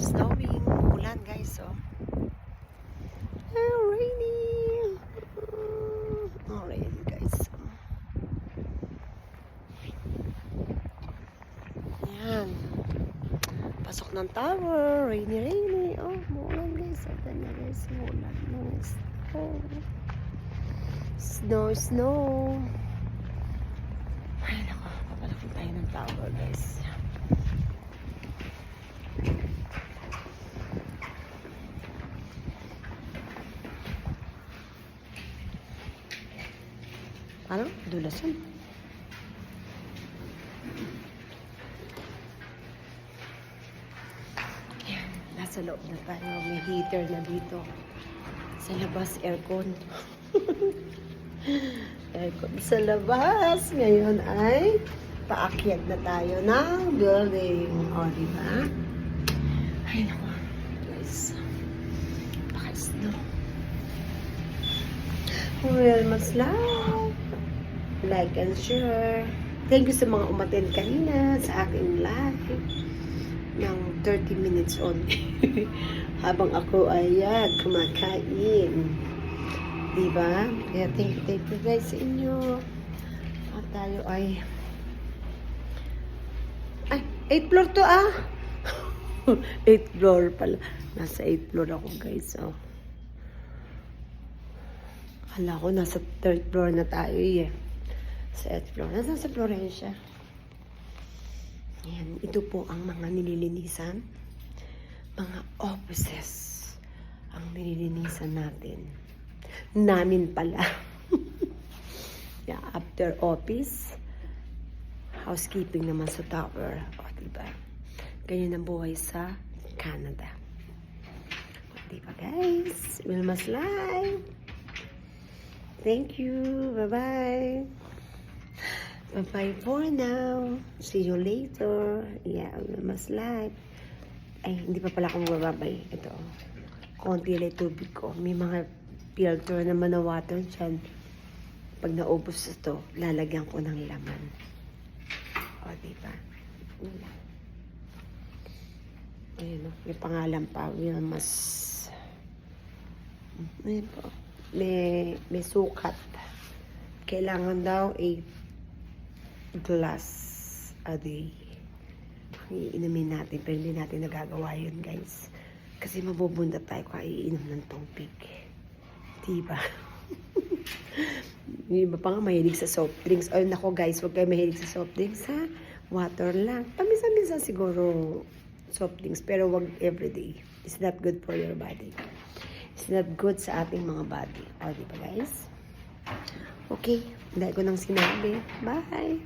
Snowing, ulan guys, oh. Rainy. Oh, rainy guys. Yan. Pasok ng tower. Rainy. Oh, muulan guys. Oh, ganyan guys. Muulan. Snow. Ay, nako. Papalakin tayo ng tower guys. Ano? Dulasan. Ayan, nasa loob na tayo. May heater na dito. Sa labas, aircon. Aircon sa labas. Ngayon ay paakyat na tayo ng building. O, diba? Ay, naku. Guys. Paka-snow. Well, mas love. Like and share. Thank you sa mga umattend kanina sa aking live ng 30 minutes only. Habang ako ay kumakain. Diba? Kaya thank you guys sa inyo. At tayo ay 8th floor to 8th floor pala. Nasa 8th floor ako guys. Oh. Hala ko, nasa 3rd floor na tayo eh. Sa 8th floor. Nasaan sa Florencia? Ayan. Ito po ang mga nililinisan. Mga offices. Ang nililinisan natin. Namin pala. Yeah, after office. Housekeeping naman sa tower. O, diba? Ganyan ang buhay sa Canada. O, diba guys? Wilma's Live. Thank you. Bye-bye. Bye-bye for now. See you later. Yeah, Wilma's Live. Ay, hindi pa pala akong bababay. Ito. Konti lang tubig ko. May mga filter naman na water dyan. Pag naubos ito, lalagyan ko ng laman. O, diba? Ayan o. May pangalan pa. Wilma's. Ayan po. May sukat. Kailangan daw 8 glass a day. Iinumin natin, pero hindi natin nagagawa yun, guys. Kasi mabubunda tayo kung iinom ng tubig. Diba? Yung iba pa nga mahilig sa soft drinks. Ay, nako guys, huwag kayo mahilig sa soft drinks, ha? Water lang. Paminsan-minsan siguro soft drinks, pero wag everyday. It's not good for your body. It's not good sa ating mga body. O, diba guys? Okay, dahil ko nang sinabi. Bye!